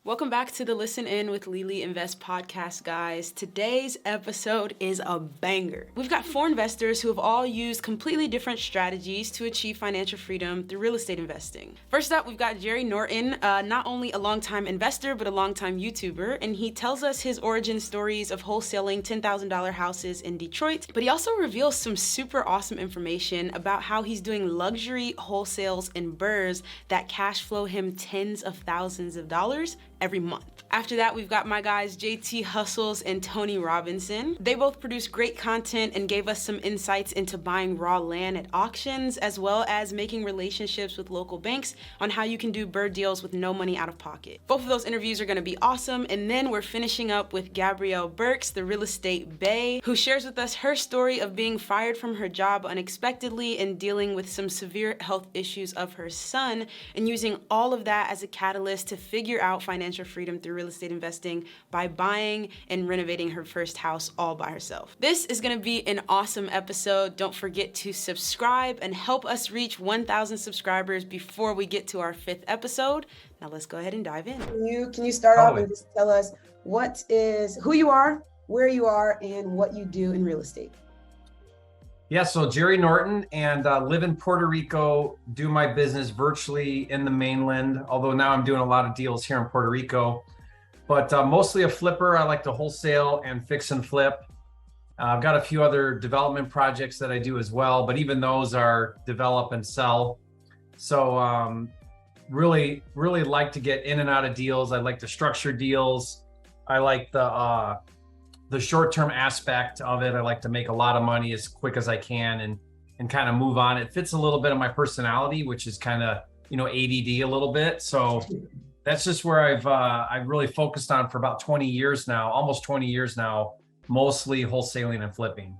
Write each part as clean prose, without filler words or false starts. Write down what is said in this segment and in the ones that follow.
Welcome back to the Listen In with Lili Invest podcast, guys. Today's episode is a banger. We've got 4 investors who have all used completely different strategies to achieve financial freedom through real estate investing. First up, we've got Jerry Norton, not only a longtime investor, but a longtime YouTuber, and he tells us his origin stories of wholesaling $10,000 houses in Detroit, but he also reveals some super awesome information about how he's doing luxury wholesales in burrs that cash flow him tens of thousands of dollars every month. After that, we've got my guys JT Hustlez and Tony Robinson. They both produce great content and gave us some insights into buying raw land at auctions, as well as making relationships with local banks on how you can do bird deals with no money out of pocket. Both of those interviews are gonna be awesome. And then we're finishing up with Gabrielle Burks, the real estate bae, who shares with us her story of being fired from her job unexpectedly and dealing with some severe health issues of her son, and using all of that as a catalyst to figure out financial freedom through real estate investing by buying and renovating her first house all by herself. This is gonna be an awesome episode. Don't forget to subscribe and help us reach 1,000 subscribers before we get to our 5th episode. Now let's go ahead and dive in. Can you start off and just tell us who you are, where you are, and what you do in real estate? Yeah, so Jerry Norton, and live in Puerto Rico, do my business virtually in the mainland, although now I'm doing a lot of deals here in Puerto Rico, but mostly a flipper. I like to wholesale and fix and flip. I've got a few other development projects that I do as well, but even those are develop and sell. So really like to get in and out of deals. I like to structure deals. I like the short-term aspect of it. I like to make a lot of money as quick as I can and kind of move on. It fits a little bit of my personality, which is kind of, ADD a little bit. So that's just where I've really focused on for about 20 years now, almost 20 years now, mostly wholesaling and flipping.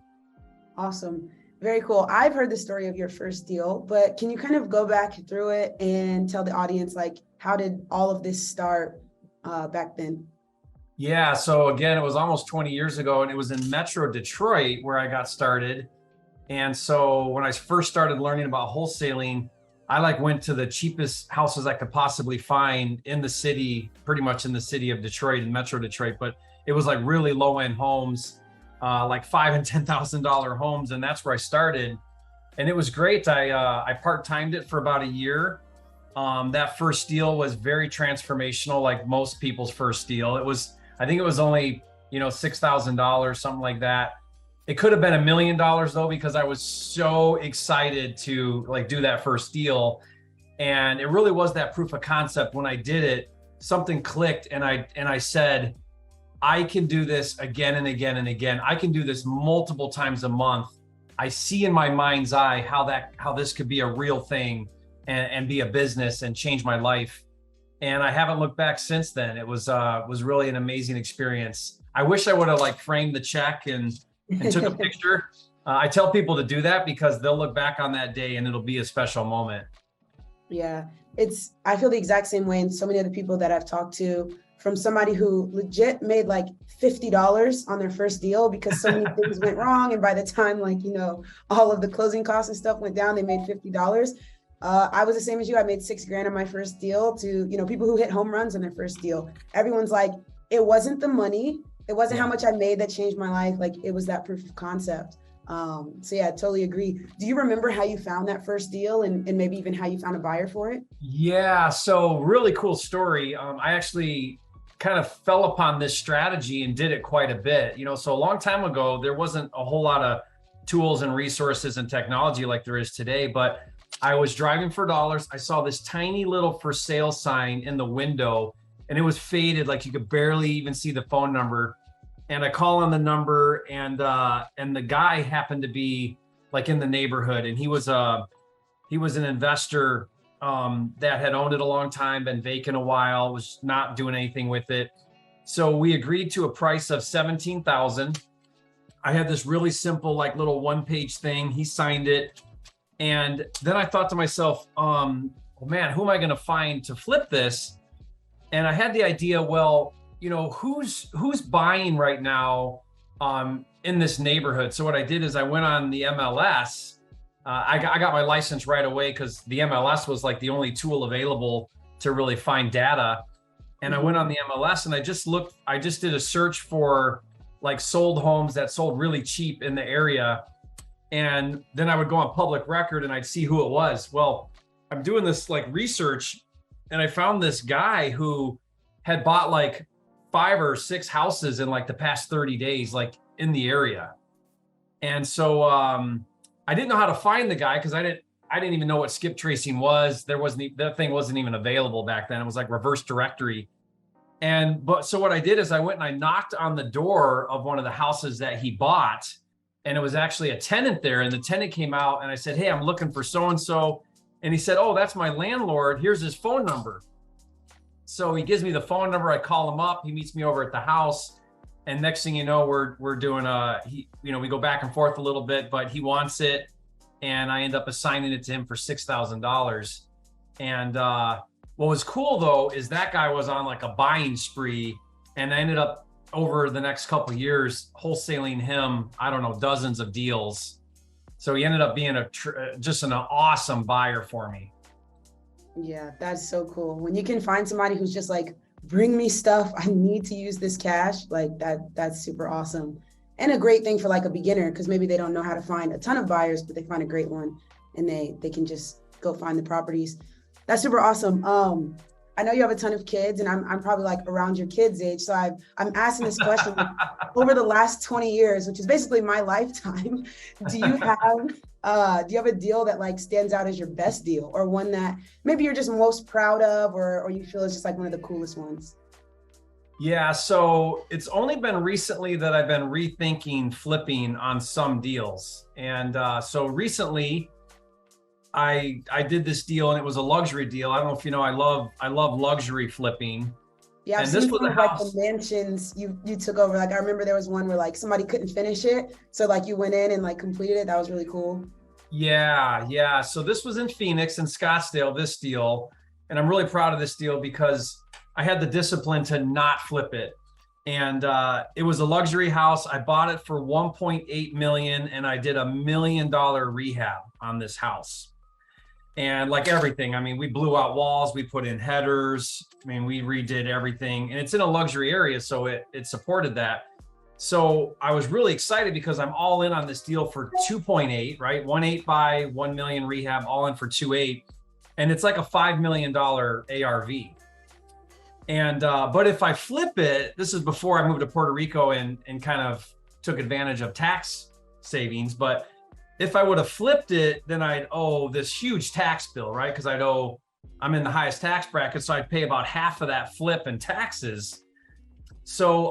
Awesome. Very cool. I've heard the story of your first deal, but can you kind of go back through it and tell the audience, how did all of this start back then? Yeah. So again, it was almost 20 years ago, and it was in Metro Detroit where I got started. And so when I first started learning about wholesaling, I went to the cheapest houses I could possibly find in the city, pretty much in the city of Detroit, in Metro Detroit. But it was really low end homes, $5,000 and $10,000 homes. And that's where I started. And it was great. I part-timed it for about a year. That first deal was very transformational, like most people's first deal. I think it was only, $6,000, something like that. It could have been $1 million though, because I was so excited to do that first deal. And it really was that proof of concept. When I did it, something clicked, and I said, I can do this again and again and again. I can do this multiple times a month. I see in my mind's eye how this could be a real thing and be a business and change my life. And I haven't looked back since then. It was really an amazing experience. I wish I would have framed the check and took a picture. I tell people to do that because they'll look back on that day and it'll be a special moment. Yeah, I feel the exact same way. And so many other people that I've talked to, from somebody who legit made $50 on their first deal because so many things went wrong. And by the time all of the closing costs and stuff went down, they made $50. I was the same as you. I made $6,000 on my first deal, to, people who hit home runs on their first deal. Everyone's it wasn't the money. It wasn't how much I made that changed my life. It was that proof of concept. So yeah, I totally agree. Do you remember how you found that first deal and maybe even how you found a buyer for it? Yeah. So really cool story. I actually kind of fell upon this strategy and did it quite a bit. So a long time ago, there wasn't a whole lot of tools and resources and technology like there is today, but I was driving for dollars. I saw this tiny little for sale sign in the window, and it was faded, you could barely even see the phone number. And I call on the number, and the guy happened to be in the neighborhood, and he was an investor that had owned it a long time, been vacant a while, was not doing anything with it. So we agreed to a price of $17,000. I had this really simple, little one-page thing. He signed it. And then I thought to myself, man, who am I going to find to flip this? And I had the idea, who's buying right now in this neighborhood? So what I did is I went on the MLS. I got my license right away because the MLS was the only tool available to really find data. And I went on the MLS and I just did a search for like sold homes that sold really cheap in the area. And then I would go on public record and I'd see who it was. Well, I'm doing this like research and I found this guy who had bought like 5 or 6 houses in like the past 30 days, like in the area. And so I didn't know how to find the guy because I didn't even know what skip tracing was. That thing wasn't even available back then. It was like reverse directory. So what I did is I went and I knocked on the door of one of the houses that he bought, and it was actually a tenant there. And the tenant came out and I said, "Hey, I'm looking for so-and-so." And he said, "Oh, that's my landlord. Here's his phone number." So he gives me the phone number. I call him up. He meets me over at the house. And next thing you know, we're doing we go back and forth a little bit, but he wants it. And I end up assigning it to him for $6,000. And what was cool though, is that guy was on like a buying spree, and I ended up over the next couple of years wholesaling him, I don't know, dozens of deals. So he ended up being just an awesome buyer for me. Yeah, that's so cool. When you can find somebody who's just like, bring me stuff, I need to use this cash, like that's super awesome. And a great thing for like a beginner, because maybe they don't know how to find a ton of buyers, but they find a great one and they can just go find the properties. That's super awesome. I know you have a ton of kids, and I'm probably like around your kids' age. So I'm asking this question over the last 20 years, which is basically my lifetime. Do you have a deal that like stands out as your best deal, or one that maybe you're just most proud of, or you feel is just like one of the coolest ones? Yeah, so it's only been recently that I've been rethinking flipping on some deals. And so recently I did this deal, and it was a luxury deal. I don't know if you know, I love luxury flipping. Yeah, and this was a like house. The mansions you took over. Like I remember there was one where like somebody couldn't finish it, so like you went in and like completed it. That was really cool. Yeah. So this was in Phoenix and Scottsdale, this deal. And I'm really proud of this deal because I had the discipline to not flip it. And it was a luxury house. I bought it for 1.8 million, and I did $1 million rehab on this house. And like everything, I mean, we blew out walls, we put in headers. I mean, we redid everything, and it's in a luxury area, so it supported that. So I was really excited because I'm all in on this deal for 2.8, right? 1.8 by 1 million rehab, all in for 2.8. And it's like a $5 million ARV. And, but if I flip it, this is before I moved to Puerto Rico and kind of took advantage of tax savings. But if I would have flipped it, then I'd owe this huge tax bill, right? Because I'm in the highest tax bracket, so I'd pay about half of that flip in taxes. So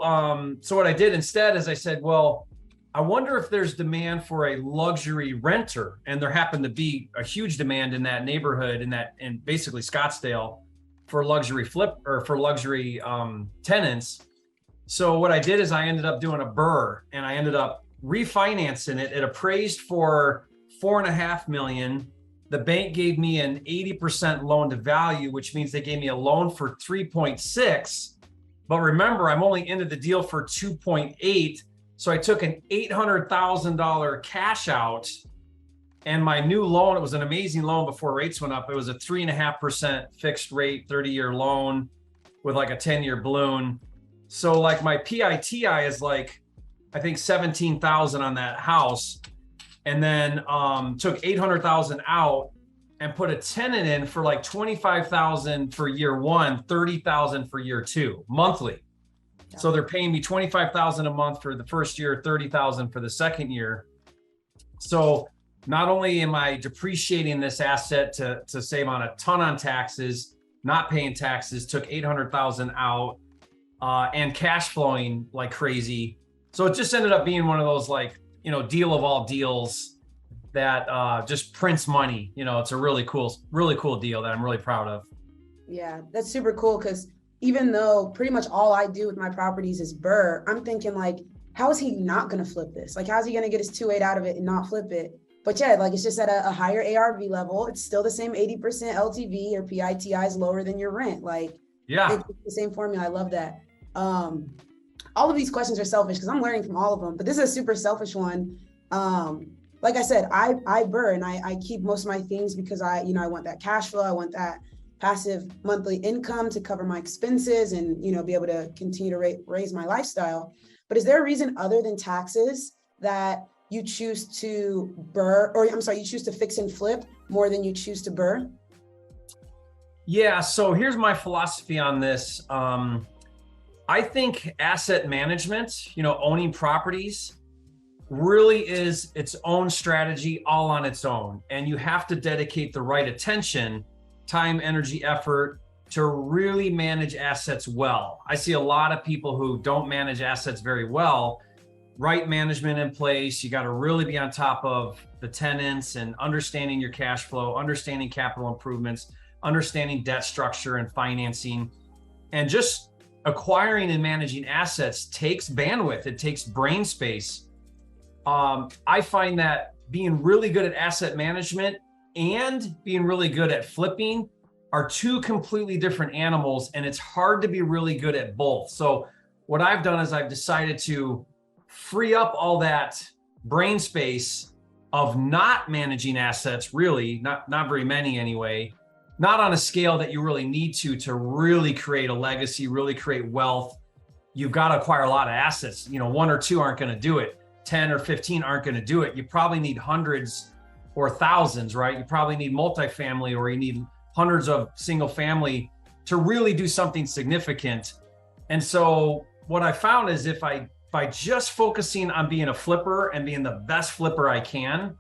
what I did instead is I said, well, I wonder if there's demand for a luxury renter. And there happened to be a huge demand in that neighborhood, in basically Scottsdale, for luxury tenants. So what I did is I ended up doing a BRRRR, and I ended up refinancing it. It appraised for $4.5 million. The bank gave me an 80% loan to value, which means they gave me a loan for 3.6. But remember, I'm only into the deal for 2.8. So I took an $800,000 cash out, and my new loan, it was an amazing loan before rates went up. It was a 3.5% fixed rate, 30-year loan with like a 10-year balloon. So like my PITI is like, I think 17,000 on that house, and then took 800,000 out and put a tenant in for like 25,000 for year one, 30,000 for year two, monthly. Yeah. So they're paying me 25,000 a month for the first year, 30,000 for the second year. So not only am I depreciating this asset to save on a ton on taxes, not paying taxes, took 800,000 out, and cash flowing like crazy. So it just ended up being one of those like, deal of all deals that just prints money. It's a really cool deal that I'm really proud of. Yeah, that's super cool, because even though pretty much all I do with my properties is BRRRR, I'm thinking like, how is he not going to flip this? Like, how's he going to get his 2.8 out of it and not flip it? But yeah, like it's just at a higher ARV level. It's still the same 80% LTV. Your PITI is lower than your rent. Like, yeah, it's the same formula. I love that. All of these questions are selfish because I'm learning from all of them, but this is a super selfish one. Like I said, I BRRRR, and I keep most of my things because I want that cash flow. I want that passive monthly income to cover my expenses and, be able to continue to raise my lifestyle. But is there a reason other than taxes that you choose to you choose to fix and flip more than you choose to burr? Yeah, so here's my philosophy on this. I think asset management, owning properties, really is its own strategy all on its own. And you have to dedicate the right attention, time, energy, effort to really manage assets well. I see a lot of people who don't manage assets very well. Right management in place. You got to really be on top of the tenants and understanding your cash flow, understanding capital improvements, understanding debt structure and financing. And just acquiring and managing assets takes bandwidth. It takes brain space. I find that being really good at asset management and being really good at flipping are two completely different animals, and it's hard to be really good at both. So what I've done is I've decided to free up all that brain space of not managing assets, really, not very many anyway, not on a scale that you really need to really create a legacy, really create wealth. You've got to acquire a lot of assets. One or two aren't going to do it. 10 or 15 aren't going to do it. You probably need hundreds or thousands, right? You probably need multifamily, or you need hundreds of single family to really do something significant. And so what I found is if by just focusing on being a flipper and being the best flipper I can,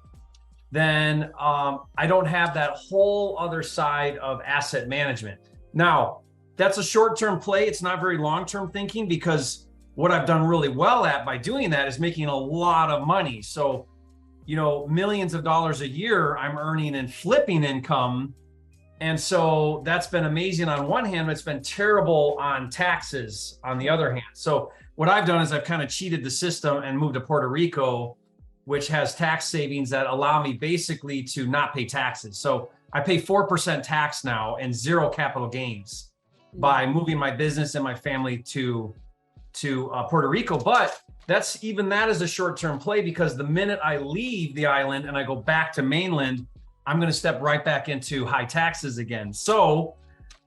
then I don't have that whole other side of asset management. Now, that's a short-term play. It's not very long-term thinking, because what I've done really well at by doing that is making a lot of money. So, millions of dollars a year I'm earning in flipping income. And so that's been amazing on one hand, but it's been terrible on taxes on the other hand. So what I've done is I've kind of cheated the system and moved to Puerto Rico, which has tax savings that allow me basically to not pay taxes. So I pay 4% tax now and zero capital gains by moving my business and my family to Puerto Rico. But that is a short-term play, because the minute I leave the island and I go back to mainland, I'm going to step right back into high taxes again. So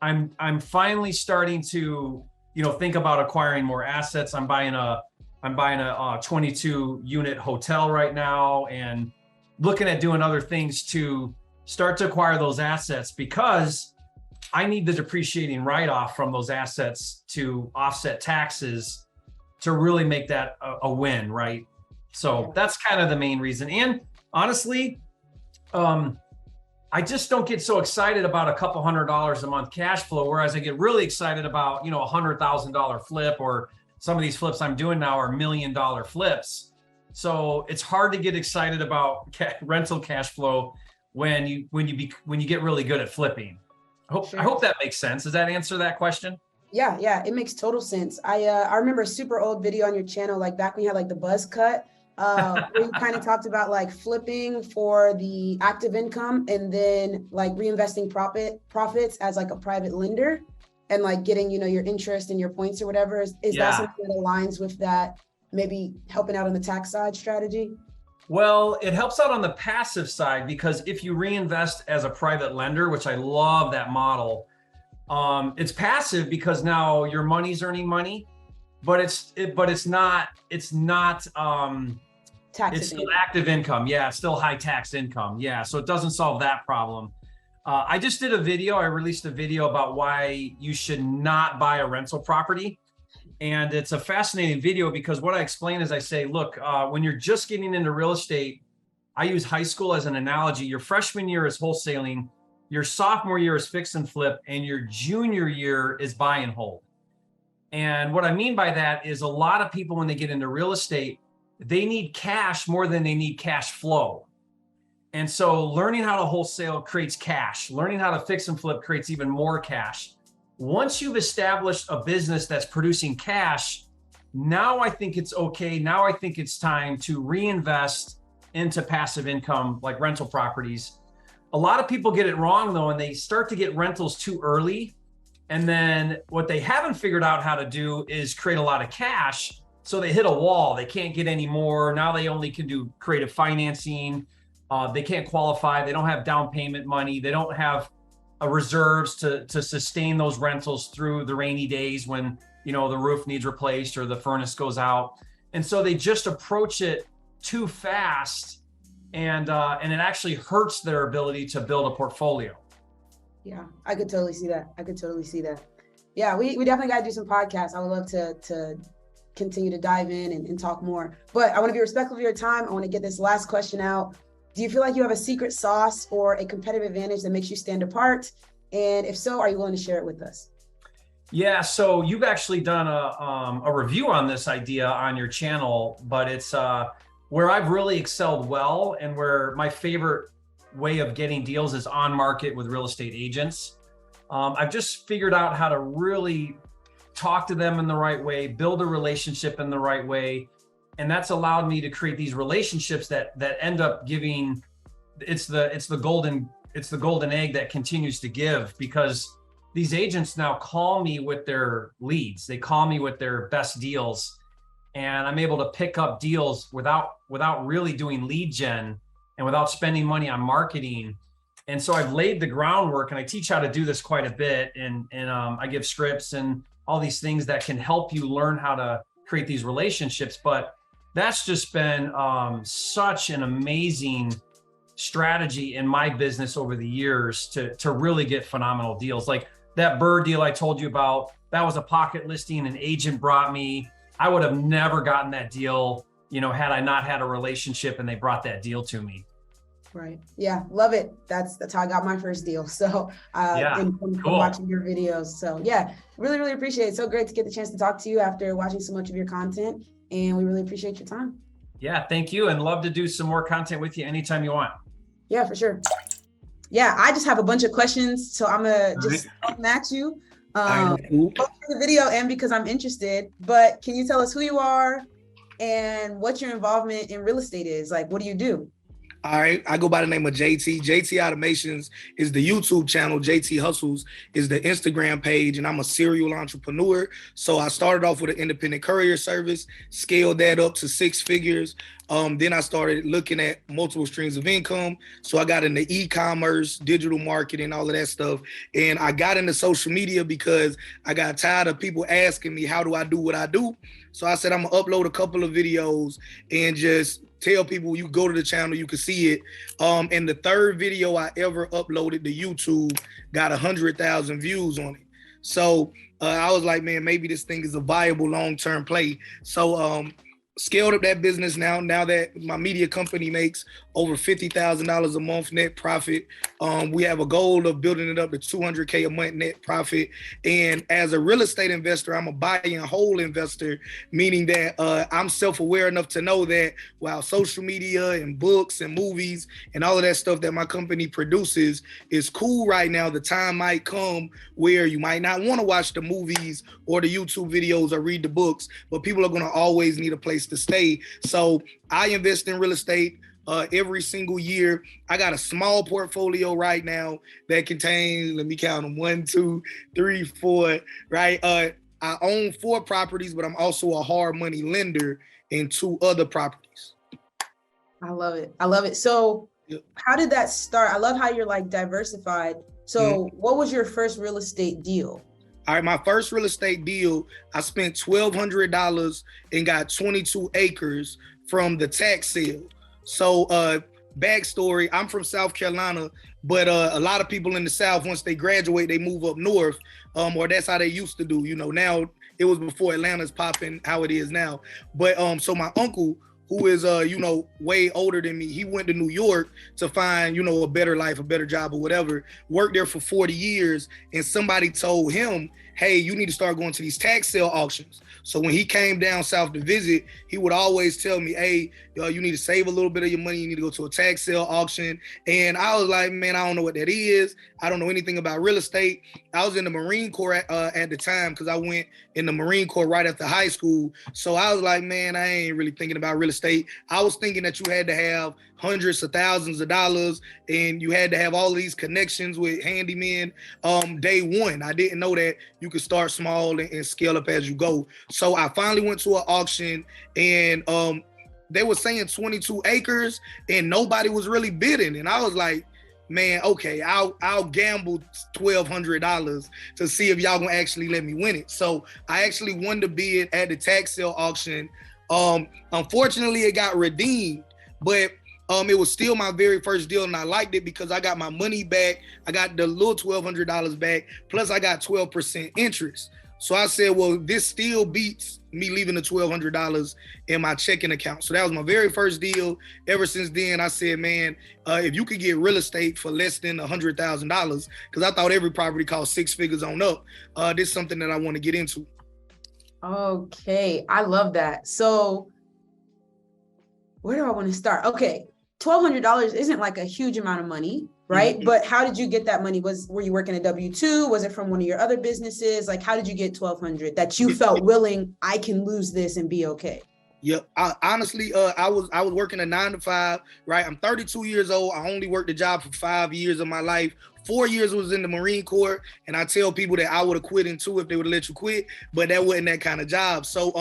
I'm finally starting to, think about acquiring more assets. I'm buying a 22 unit hotel right now, and looking at doing other things to start to acquire those assets, because I need the depreciating write-off from those assets to offset taxes to really make that a win, right? So that's kind of the main reason. And honestly, I just don't get so excited about a couple $100 a month cash flow, whereas I get really excited about, $100,000 flip, or some of these flips I'm doing now are $1 million flips. So it's hard to get excited about rental cash flow when you get really good at flipping. I hope that makes sense. Does that answer that question? Yeah, it makes total sense. I remember a super old video on your channel, like back when you had like the buzz cut, where you kind of talked about like flipping for the active income and then like reinvesting profits as like a private lender, and like getting, your interest and your points or whatever. Is that something that aligns with that, maybe helping out on the tax side strategy? Well, it helps out on the passive side, because if you reinvest as a private lender, which I love that model, it's passive because now your money's earning money, but it's not it's still active income. Yeah, it's still high tax income. Yeah, so it doesn't solve that problem. I just did a video. I released a video about why you should not buy a rental property. And it's a fascinating video, because what I explain is I say, look, when you're just getting into real estate, I use high school as an analogy. Your freshman year is wholesaling, your sophomore year is fix and flip, and your junior year is buy and hold. And what I mean by that is a lot of people, when they get into real estate, they need cash more than they need cash flow. And so learning how to wholesale creates cash. Learning how to fix and flip creates even more cash. Once you've established a business that's producing cash, now I think it's okay. Now I think it's time to reinvest into passive income like rental properties. A lot of people get it wrong though, and they start to get rentals too early. And then what they haven't figured out how to do is create a lot of cash. So they hit a wall. They can't get any more. Now they only can do creative financing. They can't qualify. They don't have down payment money. They don't have reserves to sustain those rentals through the rainy days when, you know, the roof needs replaced or the furnace goes out. And so they just approach it too fast, and it actually hurts their ability to build a portfolio. Yeah, I could totally see that. Yeah, we definitely got to do some podcasts. I would love to continue to dive in and talk more. But I want to be respectful of your time. I want to get this last question out. Do you feel like you have a secret sauce or a competitive advantage that makes you stand apart? And if so, are you willing to share it with us? Yeah, so you've actually done a review on this idea on your channel, but it's where I've really excelled well, and where my favorite way of getting deals is on market with real estate agents. I've just figured out how to really talk to them in the right way, build a relationship in the right way. And that's allowed me to create these relationships that end up giving, it's the golden egg that continues to give, because these agents now call me with their leads. They call me with their best deals, and I'm able to pick up deals without really doing lead gen and without spending money on marketing. And so I've laid the groundwork, and I teach how to do this quite a bit. And I give scripts and all these things that can help you learn how to create these relationships. But that's just been such an amazing strategy in my business over the years to really get phenomenal deals. Like that Bird deal I told you about, that was a pocket listing an agent brought me. I would have never gotten that deal, you know, had I not had a relationship and they brought that deal to me. Right. Yeah. Love it. That's how I got my first deal. So from watching your videos. So yeah, really, really appreciate it. So great to get the chance to talk to you after watching so much of your content. And we really appreciate your time. Yeah. Thank you. And love to do some more content with you anytime you want. Yeah, for sure. Yeah. I just have a bunch of questions. So I'm going to just come at you both for the video and because I'm interested. But can you tell us who you are and what your involvement in real estate is? Like, what do you do? All right, I go by the name of JT. JT Automations is the YouTube channel. JT Hustlez is the Instagram page, and I'm a serial entrepreneur. So I started off with an independent courier service, scaled that up to 6 figures. Then I started looking at multiple streams of income. So I got into e-commerce, digital marketing, all of that stuff. And I got into social media because I got tired of people asking me, how do I do what I do? So I said, I'm gonna upload a couple of videos and just tell people, you go to the channel, you can see it. And the third video I ever uploaded to YouTube got 100,000 views on it. So I was like, man, maybe this thing is a viable long-term play. So scaled up that business now that my media company makes over $50,000 a month net profit. We have a goal of building it up to $200K a month net profit. And as a real estate investor, I'm a buy and hold investor, meaning that I'm self-aware enough to know that while social media and books and movies and all of that stuff that my company produces is cool right now, the time might come where you might not want to watch the movies or the YouTube videos or read the books, but people are going to always need a place to stay. So I invest in real estate every single year. I got a small portfolio right now that contains, let me count them, 1, 2, 3, 4, right? I own 4 properties, but I'm also a hard money lender in 2 other properties. I love it. So how did that start? I love how you're like diversified. So what was your first real estate deal? All right, my first real estate deal, I spent $1,200 and got 22 acres from the tax sale. So backstory, I'm from South Carolina, but a lot of people in the South, once they graduate, they move up north, or that's how they used to do. You know, now it was before Atlanta's popping how it is now. But so my uncle, who is, way older than me, he went to New York to find, a better life, a better job or whatever, worked there for 40 years. And somebody told him, hey, you need to start going to these tax sale auctions. So when he came down south to visit, he would always tell me, hey, you need to save a little bit of your money. You need to go to a tax sale auction. And I was like, man, I don't know what that is. I don't know anything about real estate. I was in the Marine Corps at the time because I went in the Marine Corps right after high school. So I was like, man, I ain't really thinking about real estate. I was thinking that you had to have hundreds of thousands of dollars and you had to have all of these connections with handymen day one. I didn't know that you could start small and scale up as you go. So I finally went to an auction and they were saying 22 acres and nobody was really bidding. And I was like, man, okay, I'll gamble $1,200 to see if y'all gonna actually let me win it. So I actually won the bid at the tax sale auction. Unfortunately, it got redeemed, but it was still my very first deal, and I liked it because I got my money back. I got the little $1,200 back, plus I got 12% interest. So I said, well, this still beats me leaving the $1,200 in my checking account. So that was my very first deal. Ever since then, I said, man, if you could get real estate for less than $100,000, because I thought every property cost six figures on up, this is something that I want to get into. Okay, I love that. So where do I want to start? Okay, $1,200 isn't like a huge amount of money, right? Mm-hmm. But how did you get that money? Were you working a W-2? Was it from one of your other businesses? Like, how did you get $1,200 that you felt willing, I can lose this and be okay? Yep. Honestly, I was working a 9 to 5, right? I'm 32 years old. I only worked a job for 5 years of my life. 4 years was in the Marine Corps, and I tell people that I would have quit in 2 if they would have let you quit, but that wasn't that kind of job. So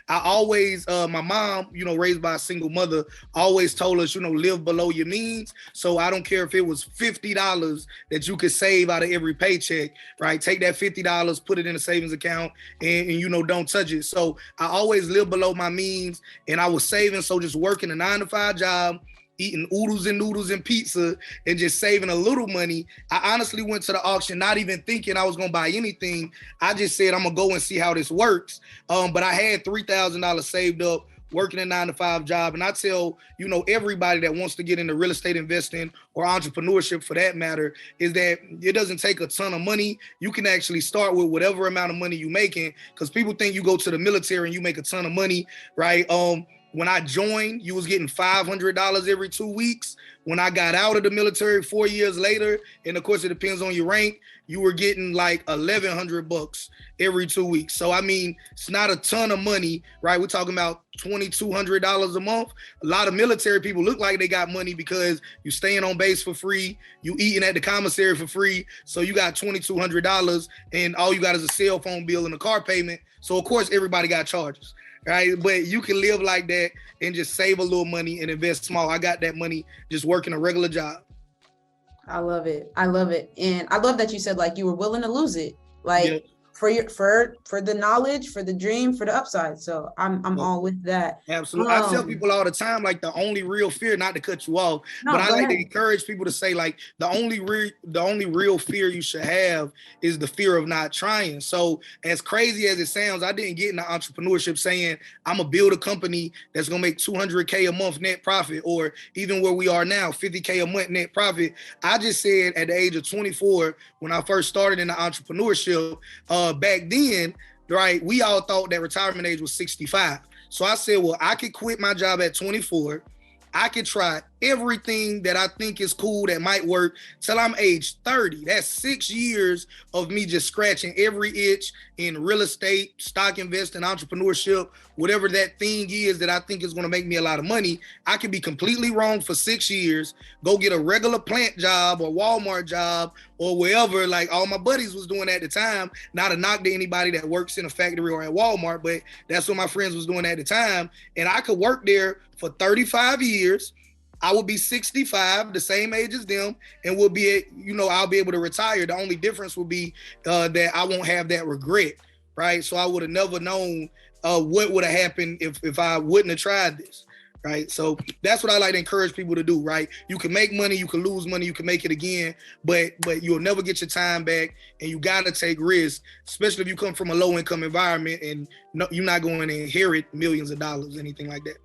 I always, my mom, raised by a single mother, always told us, live below your means. So I don't care if it was $50 that you could save out of every paycheck, right? Take that $50, put it in a savings account, and don't touch it. So I always lived below my means, and I was saving. So just working a 9 to 5 job, eating oodles and noodles and pizza and just saving a little money. I honestly went to the auction not even thinking I was going to buy anything. I just said, I'm going to go and see how this works. But I had $3,000 saved up working a 9 to 5 job. And I tell, everybody that wants to get into real estate investing or entrepreneurship for that matter, is that it doesn't take a ton of money. You can actually start with whatever amount of money you're making, because people think you go to the military and you make a ton of money, right? When I joined, you was getting $500 every 2 weeks. When I got out of the military 4 years later, and of course it depends on your rank, you were getting like $1,100 every 2 weeks. So I mean, it's not a ton of money, right? We're talking about $2,200 a month. A lot of military people look like they got money because you staying on base for free, you eating at the commissary for free. So you got $2,200, and all you got is a cell phone bill and a car payment. So of course everybody got charges. Right, but you can live like that and just save a little money and invest small. I got that money just working a regular job. I love it. And I love that you said like you were willing to lose it. Like for the knowledge, for the dream, for the upside. So I'm all with that. Absolutely. I tell people all the time, like the only real fear, not to cut you off, but I like to encourage people to say like the only real fear you should have is the fear of not trying. So as crazy as it sounds, I didn't get into entrepreneurship saying I'm gonna build a company that's gonna make $200K a month net profit, or even where we are now, $50K a month net profit. I just said at the age of 24, when I first started in the entrepreneurship, back then, right, we all thought that retirement age was 65. So I said, well, I could quit my job at 24. I could try everything that I think is cool that might work till I'm age 30. That's 6 years of me just scratching every itch in real estate, stock investing, entrepreneurship, whatever that thing is that I think is going to make me a lot of money. I could be completely wrong for 6 years, go get a regular plant job or Walmart job or wherever, like all my buddies was doing at the time. Not a knock to anybody that works in a factory or at Walmart, but that's what my friends was doing at the time. And I could work there for 35 years. I will be 65, the same age as them, and we'll be, I'll be able to retire. The only difference will be that I won't have that regret, right? So I would have never known what would have happened if I wouldn't have tried this, right? So that's what I like to encourage people to do, right? You can make money, you can lose money, you can make it again, but you'll never get your time back, and you got to take risks, especially if you come from a low-income environment and you're not going to inherit millions of dollars, anything like that.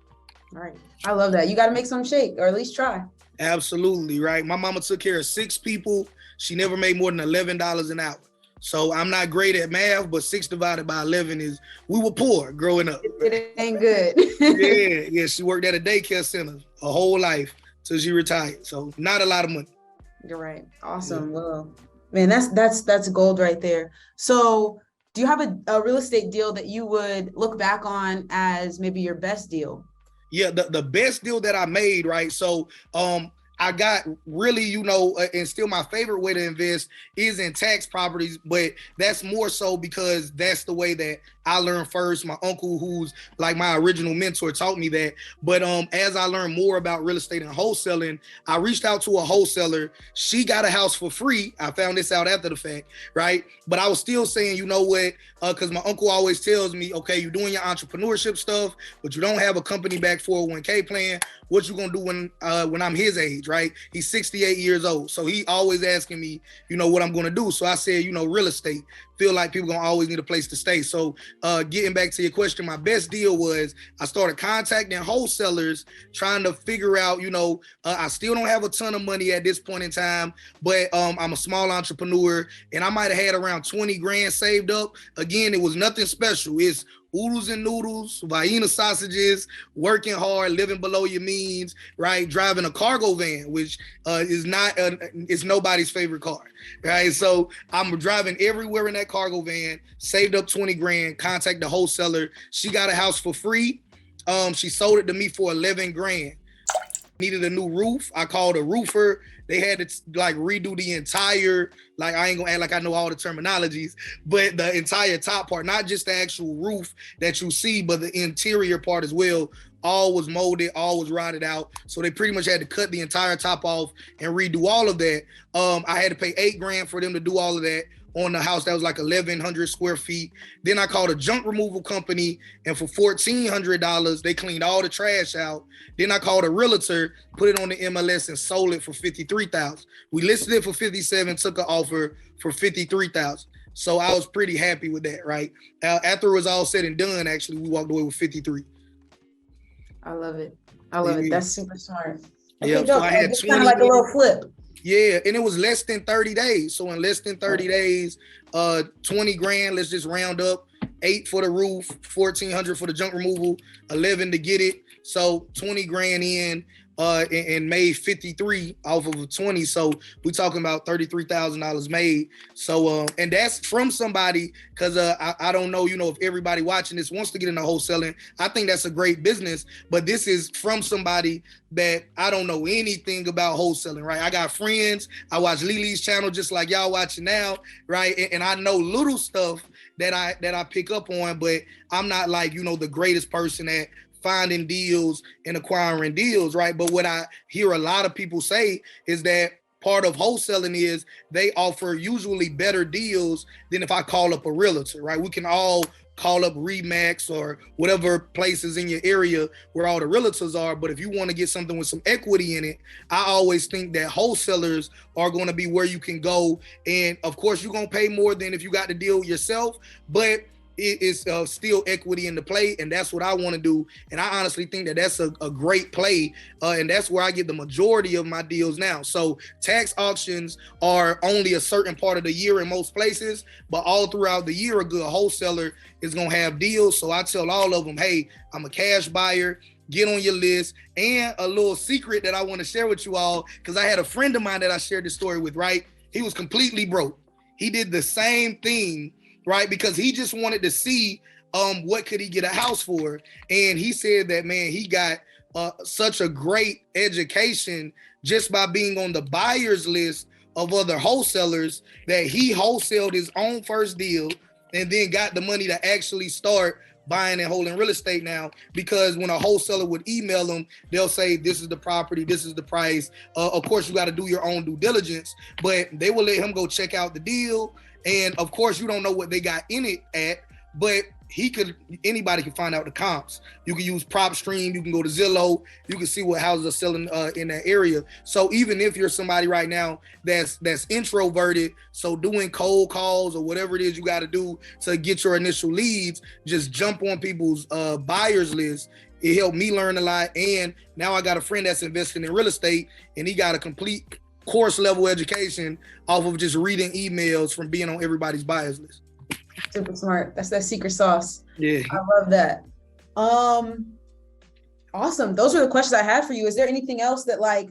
All right. I love that. You got to make some shake, or at least try. Absolutely, right? My mama took care of 6 people. She never made more than $11 an hour. So I'm not great at math, but 6 divided by 11 is, we were poor growing up. It ain't good. Yeah. She worked at a daycare center a whole life till she retired. So not a lot of money. You're right. Awesome. Yeah. Well, man, that's gold right there. So do you have a real estate deal that you would look back on as maybe your best deal? Yeah, the best deal that I made, right? So I got really, and still my favorite way to invest is in tax properties, but that's more so because that's the way that I learned first. My uncle, who's like my original mentor, taught me that. But as I learned more about real estate and wholesaling, I reached out to a wholesaler. She got a house for free. I found this out after the fact, right? But I was still saying, you know what? Because my uncle always tells me, okay, you're doing your entrepreneurship stuff, but you don't have a company-backed 401k plan. What you gonna do when I'm his age, right? He's 68 years old. So he always asking me, you know, what I'm gonna do. So I said, you know, real estate. Feel like people gonna always need a place to stay. So getting back to your question, my best deal was I started contacting wholesalers, trying to figure out, you know, I still don't have a ton of money at this point in time, but I'm a small entrepreneur and I might have had around 20 grand saved up. Again, it was nothing special. It's oodles and noodles, Vienna sausages, working hard, living below your means, right? Driving a cargo van, which is not, it's nobody's favorite car, right? So I'm driving everywhere in that cargo van, saved up 20 grand, contact the wholesaler. She got a house for free. She sold it to me for 11 grand. Needed a new roof. I called a roofer. They had to like redo the entire, like I ain't gonna act like I know all the terminologies, but the entire top part, not just the actual roof that you see, but the interior part as well. All was molded, all was rotted out. So they pretty much had to cut the entire top off and redo all of that. I had to pay 8 grand for them to do all of that on the house that was like 1,100 square feet. Then I called a junk removal company, and for $1,400, they cleaned all the trash out. Then I called a realtor, put it on the MLS and sold it for $53,000. We listed it for $57,000, took an offer for $53,000. So I was pretty happy with that, right? After it was all said and done, actually, we walked away with 53. I love it. I love it. That's super smart. Okay, yeah, so I had 20 kind of like a little flip. Yeah, and it was less than 30 days. So in less than 30 days, 20 grand, let's just round up, 8 for the roof, 1,400 for the junk removal, 11 to get it. So 20 grand in, and made 53 off of a 20. So we talking about $33,000 made. So, and that's from somebody, cause I don't know, you know, if everybody watching this wants to get into wholesaling. I think that's a great business, but this is from somebody that I don't know anything about wholesaling, right? I got friends, I watch Lili's channel just like y'all watching now, right? And I know little stuff that I pick up on, but I'm not like, you know, the greatest person at finding deals and acquiring deals, right? But what I hear a lot of people say is that part of wholesaling is they offer usually better deals than if I call up a realtor, right? We can all call up Remax or whatever places in your area where all the realtors are. But if you want to get something with some equity in it, I always think that wholesalers are going to be where you can go. And of course, you're going to pay more than if you got the deal yourself, but it is still equity in the play, and that's what I want to do. And I honestly think that that's a great play, and that's where I get the majority of my deals now. So tax auctions are only a certain part of the year in most places, but all throughout the year, a good wholesaler is going to have deals. So I tell all of them, hey, I'm a cash buyer. Get on your list. And a little secret that I want to share with you all, because I had a friend of mine that I shared this story with, right? He was completely broke. He did the same thing, right? Because he just wanted to see what could he get a house for. And he said that, man, he got such a great education just by being on the buyer's list of other wholesalers that he wholesaled his own first deal and then got the money to actually start buying and holding real estate now. Because when a wholesaler would email them, they'll say, this is the property, this is the price. Of course, you got to do your own due diligence, but they will let him go check out the deal. And of course, you don't know what they got in it at, but anybody can find out the comps. You can use PropStream, you can go to Zillow, you can see what houses are selling in that area. So even if you're somebody right now that's introverted, so doing cold calls or whatever it is you got to do to get your initial leads, just jump on people's buyers list. It helped me learn a lot. And now I got a friend that's investing in real estate, and he got a complete course level education off of just reading emails from being on everybody's buyers list. Super smart. That's that secret sauce. Yeah. I love that. Awesome. Those are the questions I had for you. Is there anything else that like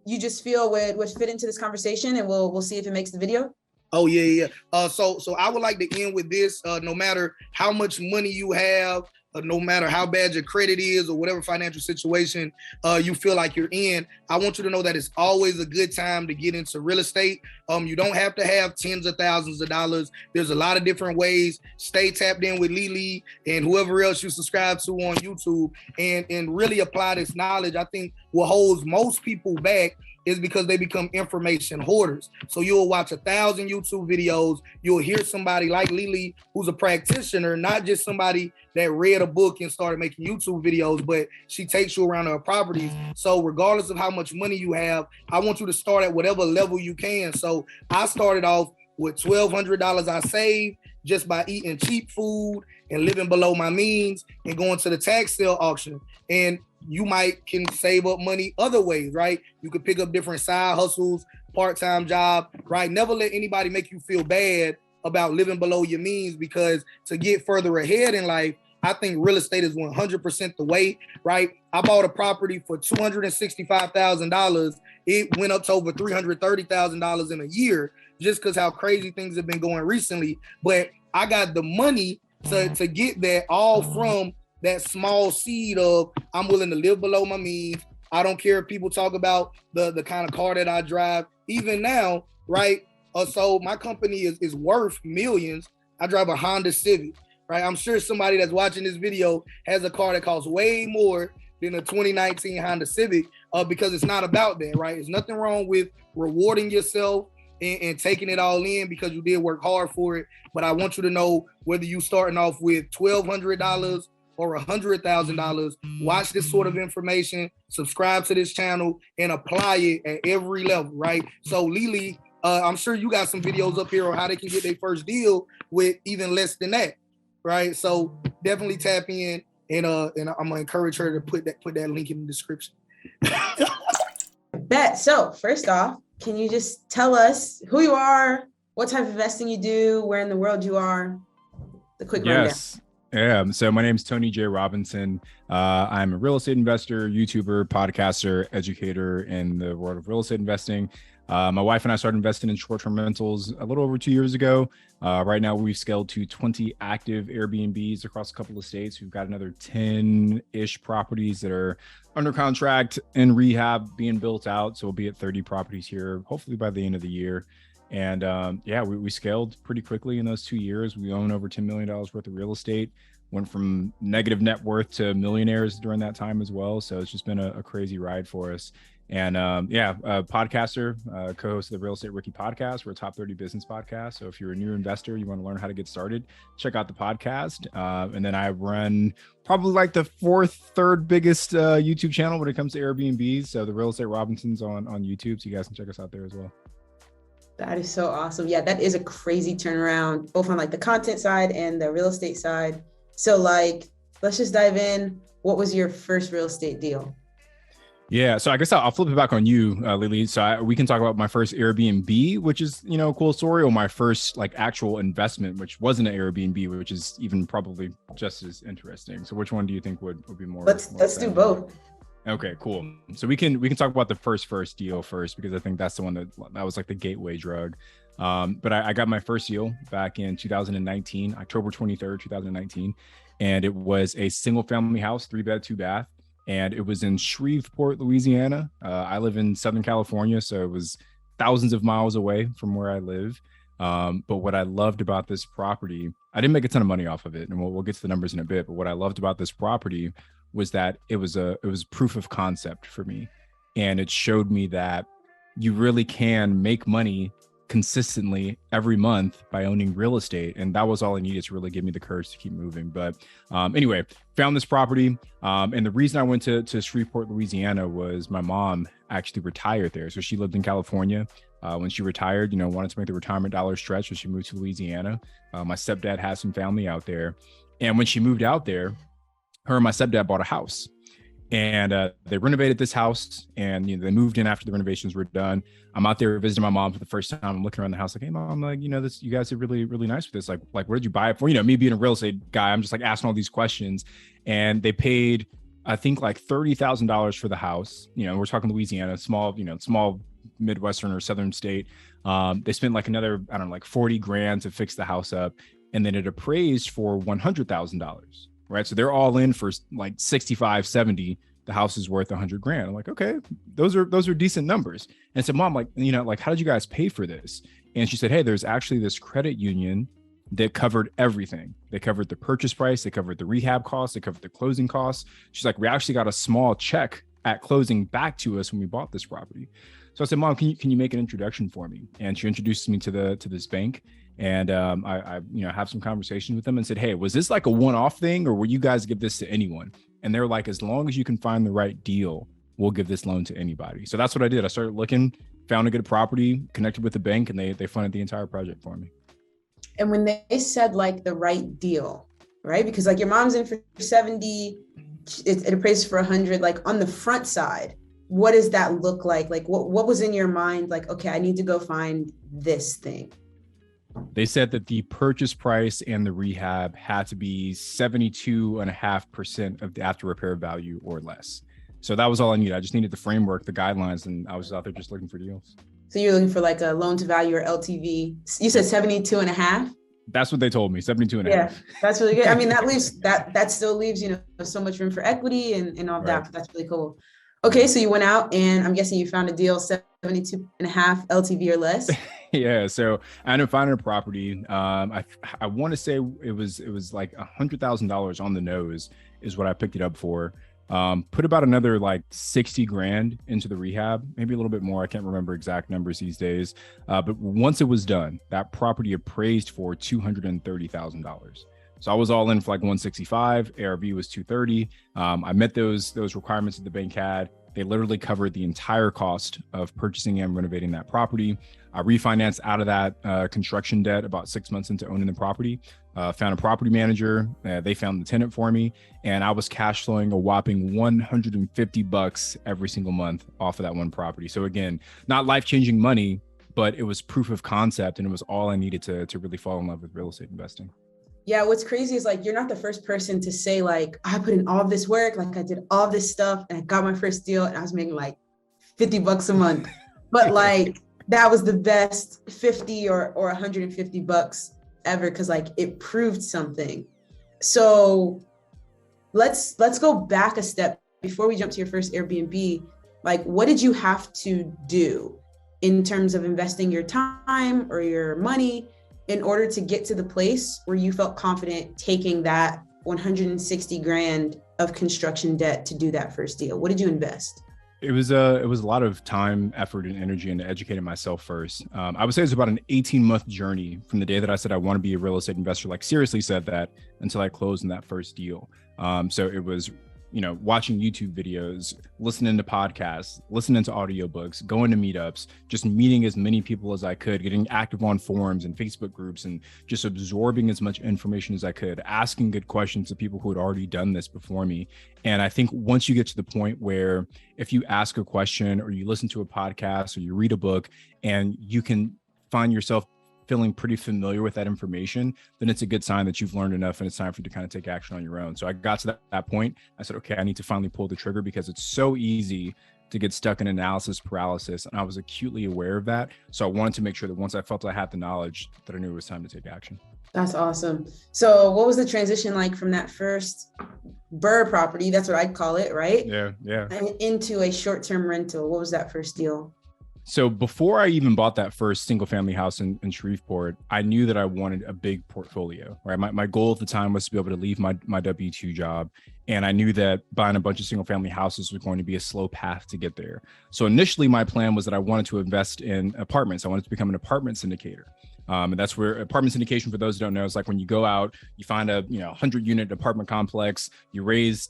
you just feel would fit into this conversation, and we'll see if it makes the video? Oh yeah. So I would like to end with this. No matter how much money you have, no matter how bad your credit is or whatever financial situation you feel like you're in, I want you to know that it's always a good time to get into real estate. You don't have to have tens of thousands of dollars. There's a lot of different ways. Stay tapped in with Lili and whoever else you subscribe to on YouTube and really apply this knowledge. I think what holds most people back is because they become information hoarders. So you'll watch 1,000 YouTube videos. You'll hear somebody like Lili, who's a practitioner, not just somebody that read a book and started making YouTube videos, but she takes you around her properties. So regardless of how much money you have, I want you to start at whatever level you can. So I started off with $1,200 I saved just by eating cheap food and living below my means and going to the tax sale auction. And you can save up money other ways, right? You could pick up different side hustles, part-time job, right? Never let anybody make you feel bad about living below your means, because to get further ahead in life, I think real estate is 100% the way, right? I bought a property for $265,000. It went up to over $330,000 in a year just because how crazy things have been going recently. But I got the money to get that all from that small seed of I'm willing to live below my means. I don't care if people talk about the kind of car that I drive. Even now, right? So my company is worth millions. I drive a Honda Civic, right? I'm sure somebody that's watching this video has a car that costs way more than a 2019 Honda Civic because it's not about that, right? There's nothing wrong with rewarding yourself and taking it all in because you did work hard for it. But I want you to know, whether you starting off with $1,200 or $100,000, watch this sort of information, subscribe to this channel, and apply it at every level, right? So Lili, I'm sure you got some videos up here on how they can get their first deal with even less than that, right? So definitely tap in, and I'm gonna encourage her to put that link in the description. Bet. So first off, can you just tell us who you are, what type of investing you do, where in the world you are? The quick rundown. Yes. Yeah. So my name is Tony J. Robinson. I'm a real estate investor, YouTuber, podcaster, educator in the world of real estate investing. My wife and I started investing in short-term rentals a little over 2 years ago. Right now, we've scaled to 20 active Airbnbs across a couple of states. We've got another 10-ish properties that are under contract and rehab being built out. So we'll be at 30 properties here, hopefully by the end of the year. And we scaled pretty quickly in those 2 years. We own over $10 million worth of real estate, went from negative net worth to millionaires during that time as well. So it's just been a crazy ride for us. And podcaster, co-host of the Real Estate Rookie podcast. We're a top 30 business podcast. So if you're a new investor, you want to learn how to get started, check out the podcast. And then I run probably like the third biggest YouTube channel when it comes to Airbnbs. So the Real Estate Robinsons on YouTube. So you guys can check us out there as well. That is so awesome. Yeah, that is a crazy turnaround, both on like the content side and the real estate side. So like, let's just dive in. What was your first real estate deal? Yeah, so I guess I'll flip it back on you, Lili. So we can talk about my first Airbnb, which is, a cool story, or my first like actual investment, which wasn't an Airbnb, which is even probably just as interesting. So which one do you think would be more? Let's do both. Okay, cool. So we can talk about the first deal first, because I think that's the one that was like the gateway drug. But I got my first deal back in 2019, October 23rd, 2019. And it was a single family house, 3-bed, 2-bath. And it was in Shreveport, Louisiana. I live in Southern California, so it was thousands of miles away from where I live. But what I loved about this property, I didn't make a ton of money off of it, and we'll get to the numbers in a bit. But what I loved about this property was that it was proof of concept for me, and it showed me that you really can make money consistently every month by owning real estate. And that was all I needed to really give me the courage to keep moving. But anyway, found this property. And the reason I went to Shreveport, Louisiana was my mom actually retired there. So she lived in California. When she retired, wanted to make the retirement dollar stretch. So she moved to Louisiana. My stepdad has some family out there. And when she moved out there, her and my stepdad bought a house. And they renovated this house, and they moved in after the renovations were done. I'm out there visiting my mom for the first time. I'm looking around the house like, hey, Mom, like, this, you guys are really, really nice with this. Like, where did you buy it for? Me being a real estate guy, I'm just like asking all these questions. And they paid, I think, like $30,000 for the house. We're talking Louisiana, small Midwestern or Southern state. They spent like another, I don't know, like $40,000 to fix the house up. And then it appraised for $100,000. right? So they're all in for like 65, 70. The house is worth 100 grand. I'm like, okay, those are decent numbers. And so mom, like, like, how did you guys pay for this? And she said, hey, there's actually this credit union that covered everything. They covered the purchase price. They covered the rehab costs. They covered the closing costs. She's like, we actually got a small check at closing back to us when we bought this property. So I said, mom, can you make an introduction for me? And she introduced me to this bank. And I have some conversation with them and said, hey, was this like a one-off thing, or will you guys give this to anyone? And they're like, as long as you can find the right deal, we'll give this loan to anybody. So that's what I did. I started looking, found a good property, connected with the bank, and they funded the entire project for me. And when they said like the right deal, right? Because like your mom's in for 70, it appraised for 100, like on the front side, what does that look like? Like what was in your mind? Like, okay, I need to go find this thing. They said that the purchase price and the rehab had to be 72.5% of the after repair value or less. So that was all I needed. I just needed the framework, the guidelines, and I was out there just looking for deals. So you're looking for like a loan to value or LTV. You said 72.5? That's what they told me, 72.5. Yeah, that's really good. I mean, that still leaves, so much room for equity and all that. But that's really cool. Okay, so you went out and I'm guessing you found a deal 72.5 LTV or less. Yeah, so I ended up finding a property. I want to say it was like $100,000 on the nose is what I picked it up for. Put about another like 60 grand into the rehab, maybe a little bit more. I can't remember exact numbers these days. But once it was done, that property appraised for $230,000. So I was all in for like 165. ARV was 230. I met those requirements that the bank had. They literally covered the entire cost of purchasing and renovating that property. I refinanced out of that construction debt about 6 months into owning the property. Found a property manager. They found the tenant for me, and I was cash flowing a whopping $150 every single month off of that one property. So again, not life-changing money, but it was proof of concept, and it was all I needed to really fall in love with real estate investing. Yeah, what's crazy is like, you're not the first person to say like, I put in all this work, like I did all this stuff and I got my first deal and I was making like $50 a month. But like, that was the best 50 or $150 ever, because like it proved something. So let's go back a step before we jump to your first Airbnb. Like, what did you have to do in terms of investing your time or your money in order to get to the place where you felt confident taking that 160 grand of construction debt to do that first deal? What did you invest? It was a lot of time, effort, and energy into educating myself first. I would say it's about an 18-month journey from the day that I said I want to be a real estate investor, like seriously said that, until I closed in that first deal. So it was, watching YouTube videos, listening to podcasts, listening to audiobooks, going to meetups, just meeting as many people as I could, getting active on forums and Facebook groups, and just absorbing as much information as I could, asking good questions to people who had already done this before me. And I think once you get to the point where if you ask a question or you listen to a podcast or you read a book and you can find yourself feeling pretty familiar with that information, then it's a good sign that you've learned enough and it's time for you to kind of take action on your own. So I got to that point. I said, okay, I need to finally pull the trigger, because it's so easy to get stuck in analysis paralysis. And I was acutely aware of that. So I wanted to make sure that once I felt I had the knowledge, that I knew it was time to take action. That's awesome. So what was the transition like from that first BRRRR property, that's what I'd call it, right? Yeah. And into a short-term rental? What was that first deal? So before I even bought that first single family house in Shreveport, I knew that I wanted a big portfolio, right? My goal at the time was to be able to leave my W-2 job. And I knew that buying a bunch of single family houses was going to be a slow path to get there. So initially my plan was that I wanted to invest in apartments. I wanted to become an apartment syndicator. And that's where apartment syndication, for those who don't know, is like when you go out, you find a 100-unit apartment complex, you raise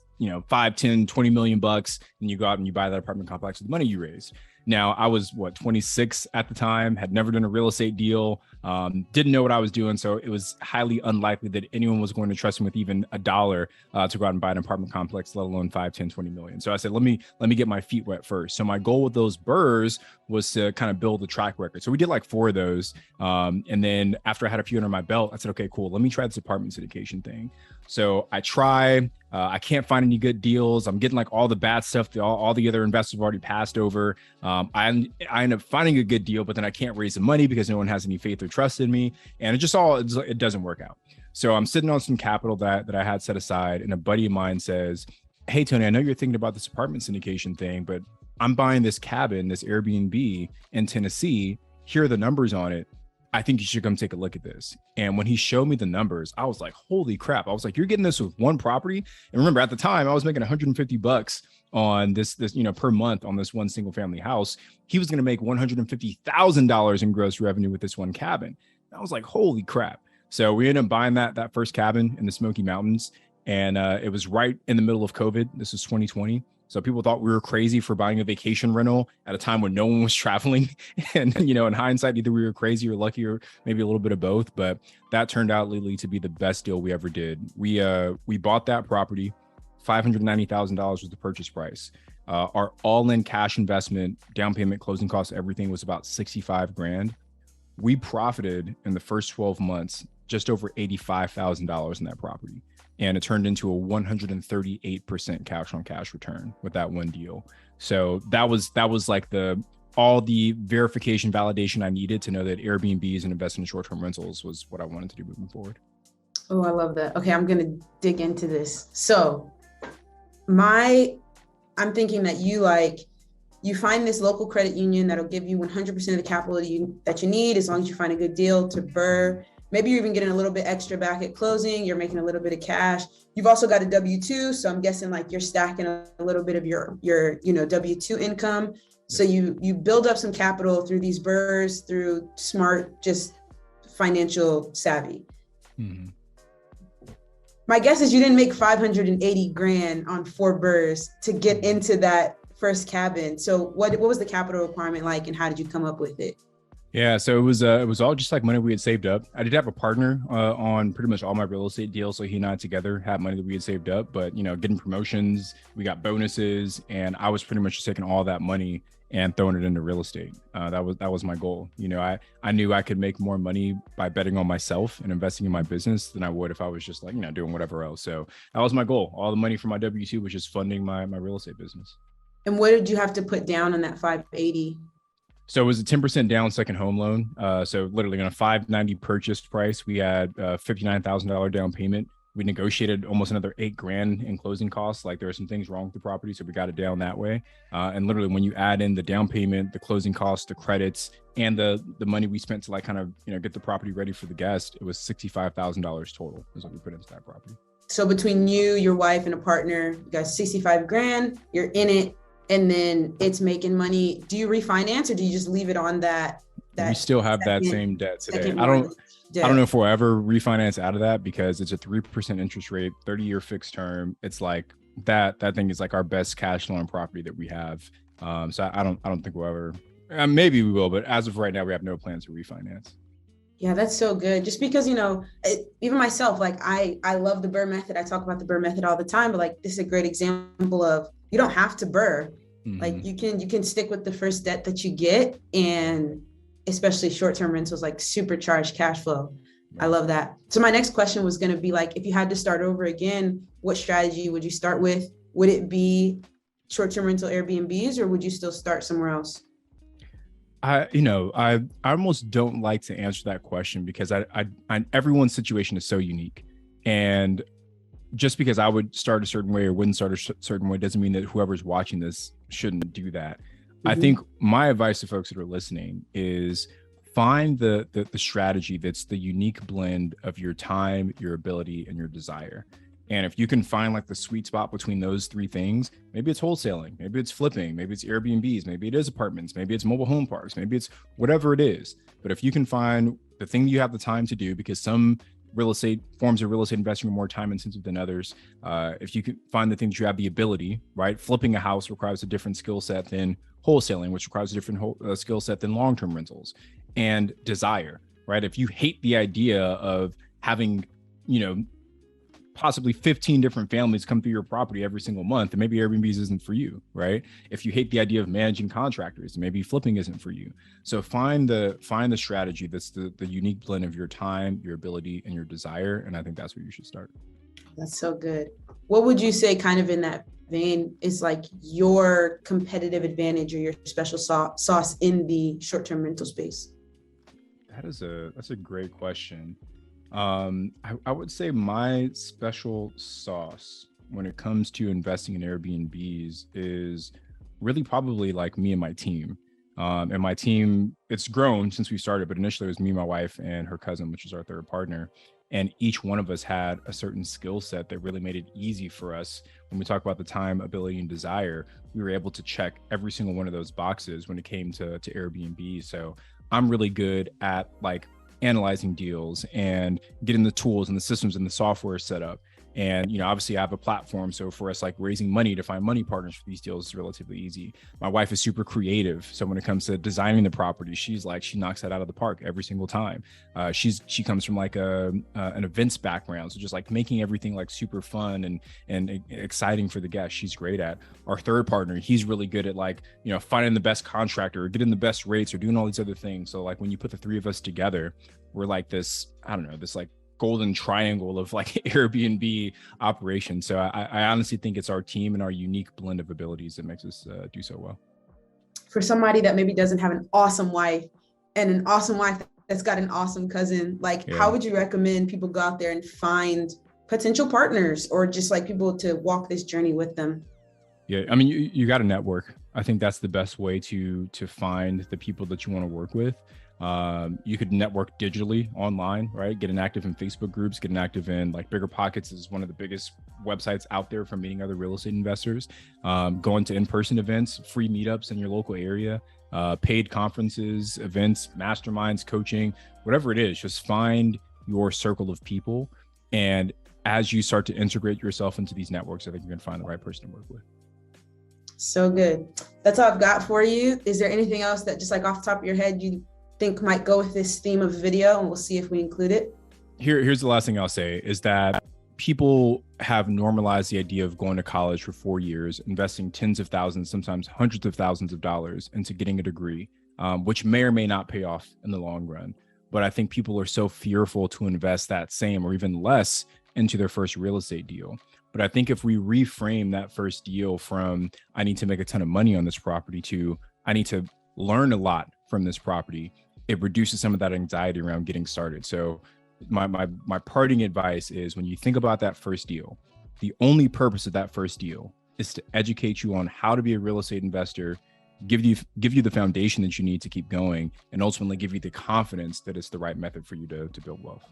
5, 10, 20 million bucks, and you go out and you buy that apartment complex with the money you raise. Now, I was 26 at the time, had never done a real estate deal, didn't know what I was doing. So it was highly unlikely that anyone was going to trust me with even $1 to go out and buy an apartment complex, let alone 5, 10, 20 million. So I said, let me get my feet wet first. So my goal with those BRRRRs was to kind of build a track record. So we did like 4 of those. And then after I had a few under my belt, I said, okay, cool. Let me try this apartment syndication thing. So I try, I can't find any good deals. I'm getting like all the bad stuff that all the other investors have already passed over. I end up finding a good deal, but then I can't raise the money because no one has any faith or trust in me. And it doesn't work out. So I'm sitting on some capital that I had set aside, and a buddy of mine says, "Hey, Tony, I know you're thinking about this apartment syndication thing, but I'm buying this cabin, this Airbnb in Tennessee. Here are the numbers on it. I think you should come take a look at this." And when he showed me the numbers, I was like, holy crap. I was like, you're getting this with one property? And remember, at the time, I was making $150 on this, per month on this one single family house. He was going to make $150,000 in gross revenue with this one cabin. And I was like, holy crap. So we ended up buying that first cabin in the Smoky Mountains. And it was right in the middle of COVID. This was 2020. So people thought we were crazy for buying a vacation rental at a time when no one was traveling. And, in hindsight, either we were crazy or lucky or maybe a little bit of both. But that turned out, Lili, to be the best deal we ever did. We bought that property. $590,000 was the purchase price. Our all-in cash investment, down payment, closing costs, everything was about $65,000. We profited in the first 12 months just over $85,000 in that property. And it turned into a 138% cash on cash return with that one deal. So that was like all the verification validation I needed to know that Airbnbs and investing in short-term rentals was what I wanted to do moving forward. Oh, I love that. Okay, I'm going to dig into this. So I'm thinking that you find this local credit union that'll give you 100% of the capital that you need, as long as you find a good deal to BRRRR. Maybe you're even getting a little bit extra back at closing. You're making a little bit of cash. You've also got a W-2. So I'm guessing like you're stacking a little bit of your W-2 income. So you build up some capital through these BRRRRs, through smart, just financial savvy. Mm-hmm. My guess is you didn't make $580,000 on 4 BRRRRs to get into that first cabin. So what was the capital requirement like, and how did you come up with it? Yeah, so it was all just like money we had saved up. I did have a partner on pretty much all my real estate deals, so he and I together had money that we had saved up. But getting promotions, we got bonuses, and I was pretty much just taking all that money and throwing it into real estate. That was my goal. I knew I could make more money by betting on myself and investing in my business than I would if I was just doing whatever else. So that was my goal. All the money from my W-2 was just funding my real estate business. And what did you have to put down on that 580? So it was a 10% down second home loan. So literally on a $590 purchase price, we had a $59,000 down payment. We negotiated almost another $8,000 in closing costs. Like there were some things wrong with the property, so we got it down that way. And literally when you add in the down payment, the closing costs, the credits, and the money we spent to get the property ready for the guest, it was $65,000 total is what we put into that property. So between you, your wife, and a partner, you got $65,000, you're in it, and then it's making money. Do you refinance, or do you just leave it on that? We still have that same debt today. I don't know if we'll ever refinance out of that, because it's a 3% interest rate, 30-year fixed term. It's like that thing is like our best cash flow on property that we have. So I don't think we'll ever, maybe we will, but as of right now, we have no plans to refinance. Yeah, that's so good. Just because, even myself, I love the BRRRR method. I talk about the BRRRR method all the time, but this is a great example of, you don't have to BRRRR. Mm-hmm. You can stick with the first debt that you get, and especially short-term rentals, supercharged cash flow. Right. I love that. So my next question was going to be if you had to start over again, what strategy would you start with? Would it be short-term rental Airbnbs, or would you still start somewhere else? I almost don't like to answer that question, because I everyone's situation is so unique, and just because I would start a certain way or wouldn't start a certain way doesn't mean that whoever's watching this shouldn't do that. Mm-hmm. I think my advice to folks that are listening is find the strategy that's the unique blend of your time, your ability, and your desire. And if you can find the sweet spot between those three things, maybe it's wholesaling, maybe it's flipping, maybe it's Airbnbs, maybe it is apartments, maybe it's mobile home parks, maybe it's whatever it is. But if you can find the thing that you have the time to do, because some forms of real estate investing are more time intensive than others. If you could find the thing that you have the ability, right? Flipping a house requires a different skill set than wholesaling, which requires a different skill set than long-term rentals, and desire, right? If you hate the idea of having, possibly 15 different families come through your property every single month, and maybe Airbnbs isn't for you, right? If you hate the idea of managing contractors, maybe flipping isn't for you. So find the strategy that's the unique blend of your time, your ability, and your desire. And I think that's where you should start. That's so good. What would you say, kind of in that vein, is your competitive advantage or your special sauce in the short-term rental space? That's a great question. I would say my special sauce when it comes to investing in Airbnbs is really probably like me and my team. And my team, it's grown since we started, but initially it was me, my wife, and her cousin, which is our third partner. And each one of us had a certain skill set that really made it easy for us. When we talk about the time, ability, and desire, we were able to check every single one of those boxes when it came to Airbnb. So I'm really good at like analyzing deals and getting the tools and the systems and the software set up. And, you know, obviously I have a platform. So for us, like raising money to find money partners for these deals is relatively easy. My wife is super creative. So when it comes to designing the property, she's like, she knocks that out of the park every single time. She comes from like an events background. So just like making everything like super fun and exciting for the guests, she's great at. Our third partner, he's really good at like, you know, finding the best contractor or getting the best rates or doing all these other things. So like when you put the three of us together, we're like this, I don't know, this like golden triangle of like Airbnb operation. So I honestly think it's our team and our unique blend of abilities that makes us do so well. For somebody that maybe doesn't have an awesome wife and an awesome wife that's got an awesome cousin, like how would you recommend people go out there and find potential partners or just like people to walk this journey with them? Yeah, I mean, you got to network. I think that's the best way to find the people that you want to work with. You could network digitally online, right? Getting active in Facebook groups, getting active in like Bigger Pockets is one of the biggest websites out there for meeting other real estate investors. Going to in-person events, free meetups in your local area, paid conferences, events, masterminds, coaching, whatever it is, just find your circle of people. And as you start to integrate yourself into these networks, I think you're gonna find the right person to work with. So good. That's all I've got for you. Is there anything else that just like off the top of your head you think might go with this theme of video, and we'll see if we include it? Here's the last thing I'll say is that people have normalized the idea of going to college for 4 years, investing tens of thousands, sometimes hundreds of thousands of dollars into getting a degree, which may or may not pay off in the long run. But I think people are so fearful to invest that same or even less into their first real estate deal. But I think if we reframe that first deal from I need to make a ton of money on this property to I need to learn a lot from this property, it reduces some of that anxiety around getting started. So my parting advice is when you think about that first deal, the only purpose of that first deal is to educate you on how to be a real estate investor, give you the foundation that you need to keep going, and ultimately give you the confidence that it's the right method for you to build wealth.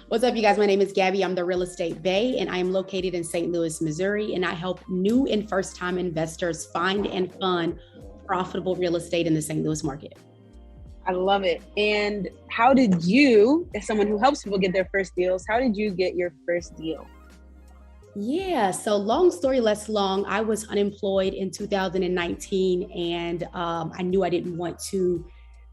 What's up, you guys? My name is Gabby. I'm the Real Estate Bae, and I am located in St. Louis, Missouri, and I help new and first-time investors find and fund profitable real estate in the St. Louis market. I love it. And how did you, as someone who helps people get their first deals, how did you get your first deal? Yeah, so long story less long, I was unemployed in 2019, and I knew I didn't want to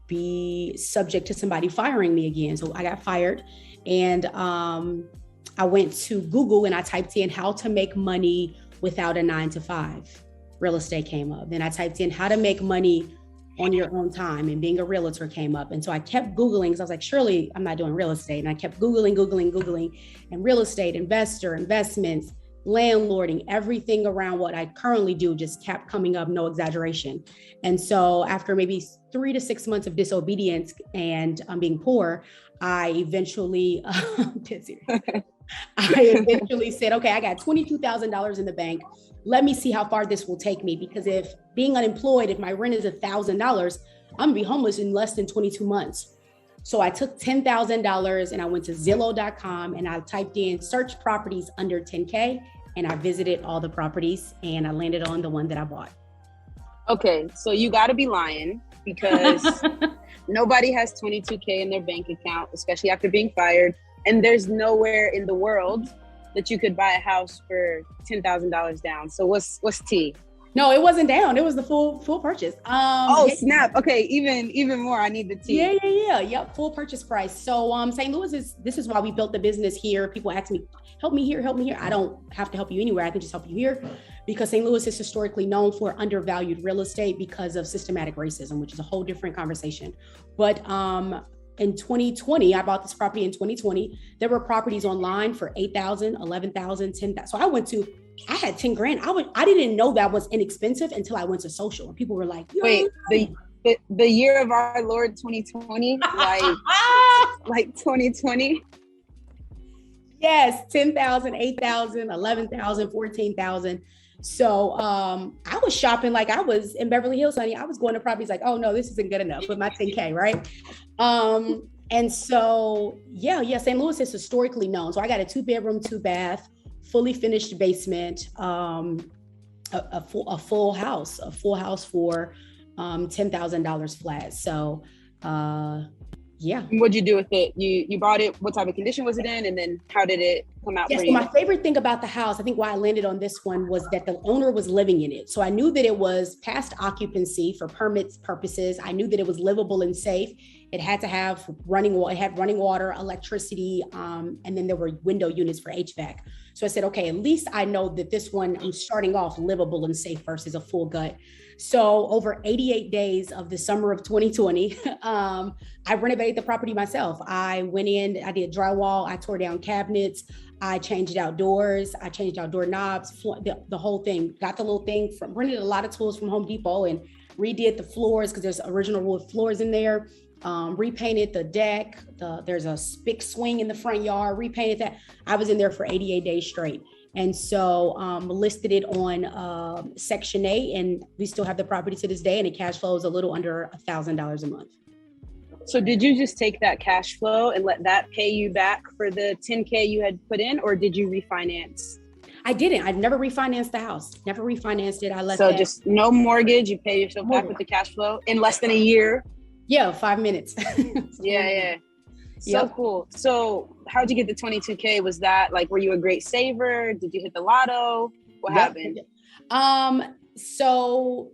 be subject to somebody firing me again. So I got fired, and I went to Google and I typed in how to make money without a 9-to-5. Real estate came up. Then I typed in how to make money on your own time, and being a realtor came up. And so I kept Googling because I was like, surely I'm not doing real estate. And I kept Googling, and real estate, investor, investments, landlording, everything around what I currently do just kept coming up, no exaggeration. And so after maybe 3 to 6 months of disobedience and being poor, I eventually, said, okay, I got $22,000 in the bank. Let me see how far this will take me, because if being unemployed, if my rent is $1,000, I'm gonna be homeless in less than 22 months. So I took $10,000 and I went to Zillow.com and I typed in search properties under 10K, and I visited all the properties and I landed on the one that I bought. Okay, so you gotta be lying, because nobody has 22K in their bank account, especially after being fired. And there's nowhere in the world that you could buy a house for $10,000 down. So what's T? No, it wasn't down. It was the full purchase. Snap. Okay, even more. I need the T. Yeah. Yep, full purchase price. So St. Louis this is why we built the business here. People ask me, help me here. I don't have to help you anywhere. I can just help you here, because St. Louis is historically known for undervalued real estate because of systematic racism, which is a whole different conversation. But in 2020, I bought this property in 2020. There were properties online for $8,000, $11,000, $10,000. So I had 10 grand. I didn't know that was inexpensive until I went to social, and people were like, wait, the year of our Lord 2020, like like 2020? Yes, 10,000, 8,000, 11,000, 14,000. So I was shopping like I was in Beverly Hills, honey. I was going to properties like, oh no, this isn't good enough with my 10K, right? And so, St. Louis is historically known. So I got a 2-bedroom, 2-bath, fully finished basement, a full house for $10,000 flat. So yeah. What'd you do with it? You bought it. What type of condition was it in? And then how did it come out for you? So my favorite thing about the house, I think why I landed on this one, was that the owner was living in it. So I knew that it was past occupancy for permits purposes. I knew that it was livable and safe. It had to have running water, electricity, and then there were window units for HVAC. So I said, okay, at least I know that this one, I'm starting off livable and safe versus a full gut. So over 88 days of the summer of 2020, I renovated the property myself. I went in, I did drywall, I tore down cabinets, I changed out doors, I changed out door knobs, the whole thing. Got the little thing rented a lot of tools from Home Depot and redid the floors because there's original wood floors in there. Repainted the deck. There's a big swing in the front yard, repainted that. I was in there for 88 days straight. And so listed it on Section 8, and we still have the property to this day, and it cash flows a little under $1,000 a month. So did you just take that cash flow and let that pay you back for the 10K you had put in, or did you refinance? I didn't. I've never refinanced the house. Never refinanced it. I let So just no mortgage. You pay yourself back with the cash flow in less than a year. Yeah, 5 minutes. Yeah. So cool. So how'd you get the 22K? Was that like, were you a great saver? Did you hit the lotto? What happened? So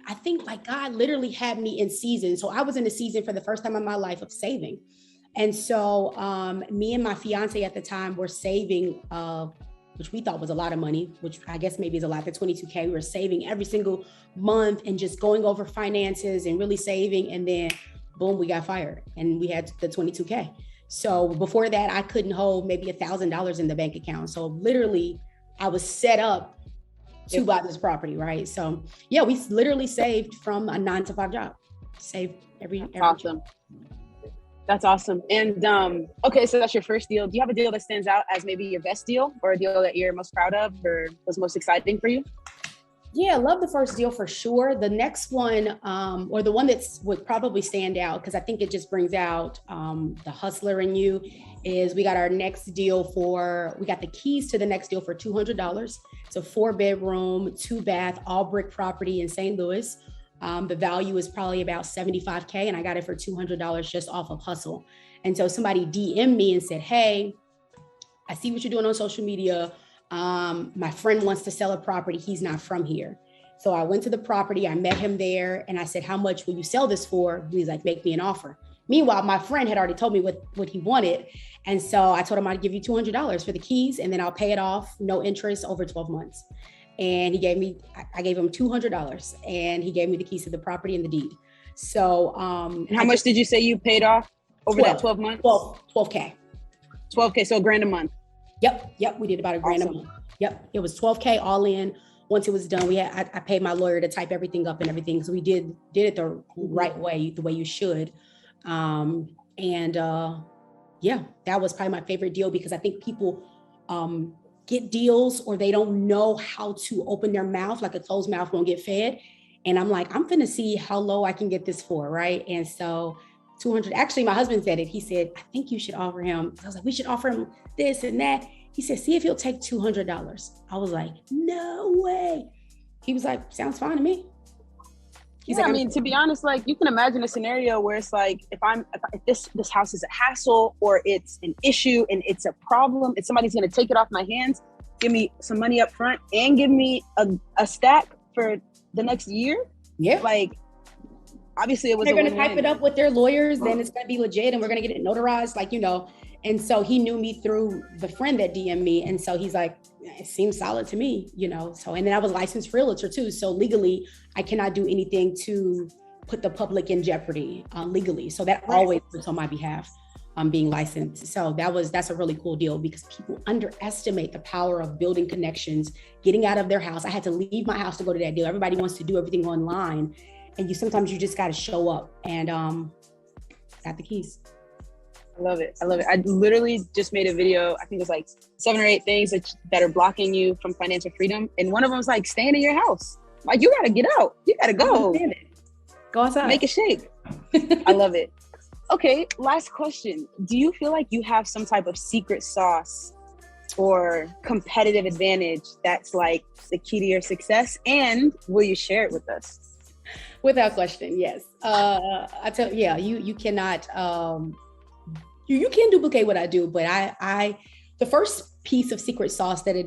I think like God literally had me in season. So I was in a season for the first time in my life of saving. And so me and my fiance at the time were saving, which we thought was a lot of money, which I guess maybe is a lot, the 22K. We were saving every single month and just going over finances and really saving. And then boom, we got fired and we had the 22K. So before that, I couldn't hold maybe $1,000 in the bank account. So literally I was set up to buy this property, right? So yeah, we literally saved from a 9-to-5 job. Saved every awesome. That's awesome. And okay, so that's your first deal. Do you have a deal that stands out as maybe your best deal, or a deal that you're most proud of or was most exciting for you? Yeah, I love the first deal for sure. The next one, or the one that would probably stand out, because I think it just brings out the hustler in you, is we got our next deal we got the keys to the next deal for $200. It's a 4-bedroom, 2-bath, all brick property in St. Louis. The value is probably about $75K, and I got it for $200 just off of Hustle. And so somebody DM'd me and said, hey, I see what you're doing on social media. My friend wants to sell a property. He's not from here. So I went to the property. I met him there and I said, how much will you sell this for? He's like, make me an offer. Meanwhile, my friend had already told me what he wanted. And so I told him I'd give you $200 for the keys and then I'll pay it off, no interest, over 12 months. And I gave him $200 and he gave me the keys to the property and the deed. So how much did you say you paid off over that 12 months? 12K. 12K, so $1,000 a month. Yep. We did about $1,000 a month. Yep. It was 12K all in. Once it was done, I paid my lawyer to type everything up and everything. So we did it the right way, the way you should. That was probably my favorite deal, because I think people get deals or they don't know how to open their mouth. Like a closed mouth won't get fed. And I'm like, I'm finna see how low I can get this for, right? And so 200, actually my husband said it. He said, I think you should offer him. I was like, we should offer him this and that. He said, see if he'll take $200. I was like, no way. He was like, sounds fine to me. He's like, I mean, to be honest, like you can imagine a scenario where it's like, if this house is a hassle or it's an issue and it's a problem, if somebody's going to take it off my hands, give me some money up front and give me a stack for the next year. Yeah. Like, obviously it was they're going to type it up with their lawyers, then it's going to be legit and we're going to get it notarized, like, you know. And so he knew me through the friend that DM'd me. And so he's like, it seems solid to me, you know? So, and then I was licensed realtor too. So legally I cannot do anything to put the public in jeopardy legally. So that always puts on my behalf, being licensed. So that's a really cool deal, because people underestimate the power of building connections, getting out of their house. I had to leave my house to go to that deal. Everybody wants to do everything online. And sometimes you just got to show up, and got the keys. I love it. I love it. I literally just made a video. I think it's like 7 or 8 things that are blocking you from financial freedom. And one of them is like staying in your house. Like, you got to get out. You got to go. Go outside. Make it shake. I love it. Okay, last question. Do you feel like you have some type of secret sauce or competitive advantage that's like the key to your success? And will you share it with us? Without question, yes. I tell you, yeah, you cannot, you can duplicate what I do, but I the first piece of secret sauce that it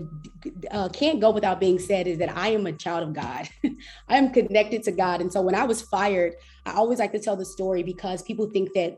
can't go without being said is that I am a child of God. I am connected to God. And so when I was fired, I always like to tell the story because people think that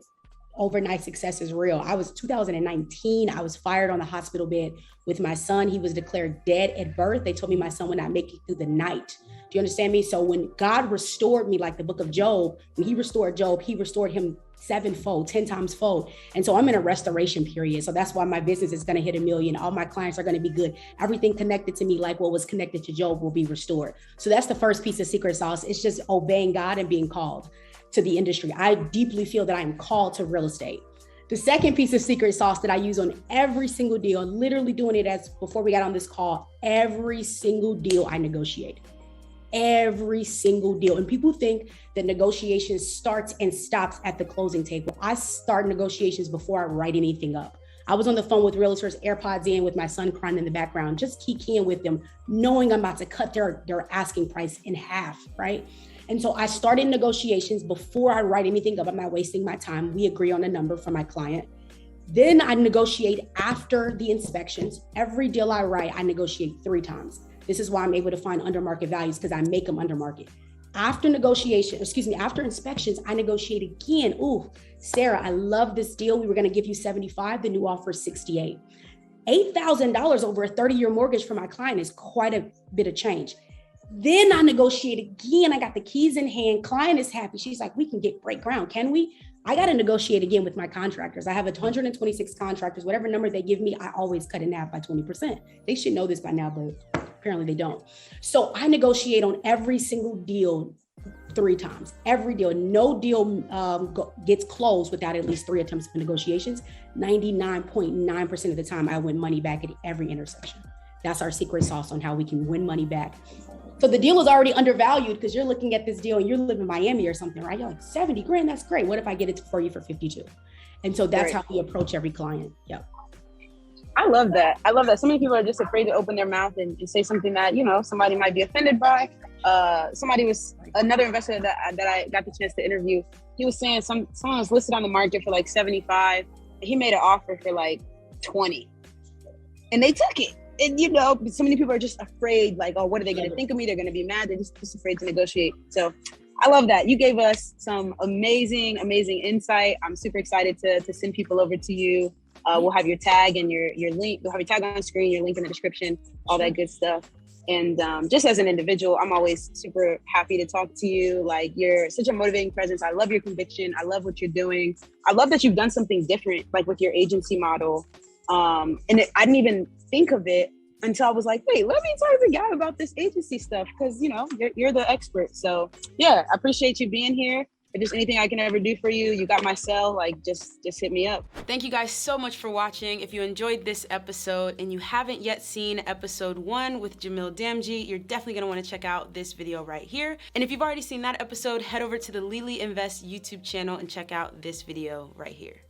overnight success is real. 2019, I was fired on the hospital bed with my son. He was declared dead at birth. They told me my son would not make it through the night. Do you understand me? So when God restored me, like the book of Job, when he restored Job, he restored him 7-fold, 10 times fold. And so I'm in a restoration period. So that's why my business is going to hit 1 million. All my clients are going to be good. Everything connected to me, like what was connected to Job, will be restored. So that's the first piece of secret sauce. It's just obeying God and being called to the industry. I deeply feel that I'm called to real estate. The second piece of secret sauce that I use on every single deal, literally doing it as before we got on this call, every single deal I negotiate. Every single deal. And people think that negotiation starts and stops at the closing table. I start negotiations before I write anything up. I was on the phone with realtors, AirPods in, with my son crying in the background, just kikiing with them, knowing I'm about to cut their asking price in half, right? And so I started negotiations before I write anything up. I'm not wasting my time. We agree on a number for my client. Then I negotiate after the inspections. Every deal I write, I negotiate 3 times. This is why I'm able to find under market values, because I make them under market. After inspections, I negotiate again. Ooh, Sarah, I love this deal. We were going to give you 75. The new offer is 68. $8,000 over a 30-year mortgage for my client is quite a bit of change. Then I negotiate again. I got the keys in hand. Client is happy. She's like, we can break ground. Can we? I got to negotiate again with my contractors. I have 126 contractors. Whatever number they give me, I always cut in half by 20%. They should know this by now, but apparently they don't. So I negotiate on every single deal 3 times. Every deal, no deal gets closed without at least 3 attempts of negotiations. 99.9% of the time, I win money back at every intersection. That's our secret sauce on how we can win money back. So the deal is already undervalued because you're looking at this deal and you're living in Miami or something, right? You're like, 70 grand, that's great. What if I get it for you for 52? And so that's how we approach every client. Yep. I love that. I love that. So many people are just afraid to open their mouth and say something that, somebody might be offended by. Another investor that I got the chance to interview, he was saying someone was listed on the market for like 75. And he made an offer for like 20. And they took it. And, so many people are just afraid, like, oh, what are they going to think of me? They're going to be mad. They're just afraid to negotiate. So I love that. You gave us some amazing, amazing insight. I'm super excited to send people over to you. We'll have your tag and your link. We'll have your tag on the screen, your link in the description, all that good stuff. And just as an individual, I'm always super happy to talk to you. Like, you're such a motivating presence. I love your conviction. I love what you're doing. I love that you've done something different, like with your agency model. I didn't even think of it until I was like, wait, let me talk to the guy about this agency stuff. Cause you're the expert. So yeah, I appreciate you being here. If there's anything I can ever do for you, you got my cell, like just hit me up. Thank you guys so much for watching. If you enjoyed this episode and you haven't yet seen episode 1 with Jamil Damji, you're definitely gonna wanna check out this video right here. And if you've already seen that episode, head over to the Lili Invest YouTube channel and check out this video right here.